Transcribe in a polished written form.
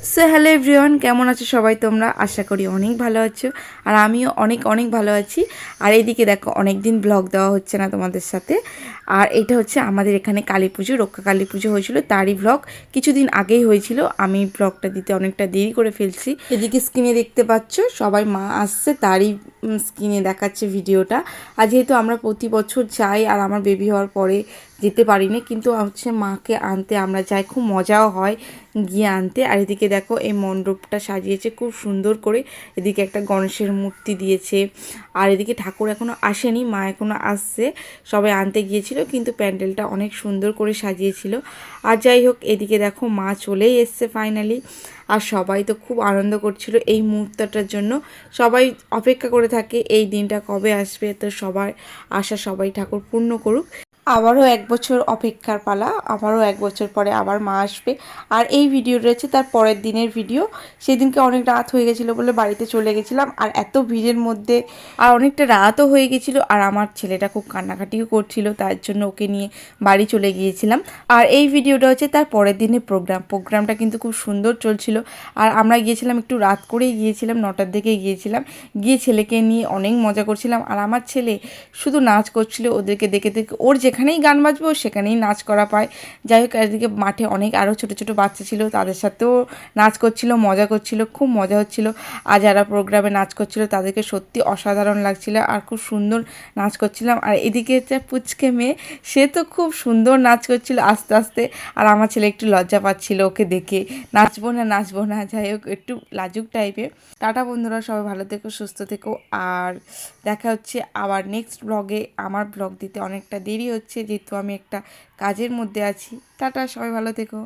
So hello everyone, কেমন আছো সবাই তোমরা? আশা করি অনেক ভালো আছো, আর আমিও অনেক অনেক ভালো আছি। আর এইদিকে দেখো, অনেক দিন ব্লগ দেওয়া হচ্ছে না তোমাদের সাথে। আর এটা হচ্ছে আমাদের এখানে কালী পুজো, রক্ষা কালী পুজো হয়েছিল, তারই ব্লগ কিছুদিন আগেই হয়েছিল। আমি ব্লগটা দিতে অনেকটা দেরি করে ফেলছি। এদিকে স্ক্রিনে দেখতে পাচ্ছ সবাই মা আসছে, তারই স্ক্রিনে দেখাচ্ছে ভিডিওটা। আর যেহেতু আমরা প্রতি বছর যাই, আর আমার বেবি হওয়ার পরে যেতে পারিনি, কিন্তু হচ্ছে মাকে আনতে আমরা যাই, খুব মজাও হয় গিয়ে আনতে। আর এদিকে দেখো এই মণ্ডপটা সাজিয়েছে খুব সুন্দর করে, এদিকে একটা গণেশের মূর্তি দিয়েছে। আর এদিকে ঠাকুর এখনও আসেনি, মা এখনও আসছে, সবাই আনতে গিয়েছিল, কিন্তু প্যান্ডেলটা অনেক সুন্দর করে সাজিয়েছিল। আর যাই হোক, এদিকে দেখো মা চলেই এসছে ফাইনালি। আর সবাই তো খুব আনন্দ করছিল এই মুহূর্তটার জন্য, সবাই অপেক্ষা করে থাকে এই দিনটা কবে আসবে। তো সবার আশা সবাই ঠাকুর পূর্ণ করুক। আবারও এক বছর অপেক্ষার পালা, আবারও এক বছর পরে আবার মা আসবে। আর এই ভিডিও রয়েছে তার পরের দিনের ভিডিও। সেদিনকে অনেক রাত হয়ে গেছিলো বলে বাড়িতে চলে গেছিলাম, আর এত ভিড়ের মধ্যে আর অনেকটা রাতও হয়ে গেছিলো। আর আমার ছেলেটা খুব কান্নাকাটিও করছিল, তার জন্য ওকে নিয়ে বাড়ি চলে গিয়েছিলাম। আর এই ভিডিওটা হচ্ছে তার পরের দিনের প্রোগ্রামটা কিন্তু খুব সুন্দর চলছিল। আর আমরা গিয়েছিলাম একটু রাত করেই গিয়েছিলাম, 9টার দিকে গিয়েছিলাম। গিয়ে ছেলেকে নিয়ে অনেক মজা করছিলাম। আর আমার ছেলে শুধু নাচ করছিল, ওদেরকে দেখে দেখে ওর যেখানেই গান বাজবে ও সেখানেই নাচ করা পায়। যাই হোক, এদিকে মাঠে অনেক আরও ছোটো ছোটো বাচ্চা ছিল, তাদের সাথেও নাচ করছিল, মজা করছিল, খুব মজা হচ্ছিল। আর যারা প্রোগ্রামে নাচ করছিল তাদেরকে সত্যি অসাধারণ লাগছিল, আর খুব সুন্দর নাচ করছিলাম। আর এদিকে যে পুচকে মেয়ে, সে তো খুব সুন্দর নাচ করছিল আস্তে আস্তে। আর আমার ছেলে একটু লজ্জা পাচ্ছিল ওকে দেখে, নাচবো না। যাই হোক, একটু লাজুক টাইপের। টাটা বন্ধুরা, সবাই ভালো থেকো, সুস্থ থেকো। আর দেখা হচ্ছে আবার নেক্সট ব্লগে। আমার ব্লগ দিতে অনেকটা দেরি হচ্ছে, যেহেতু আমি একটা কাজের মধ্যে আছি। টাটা, সবাই ভালো থেকো।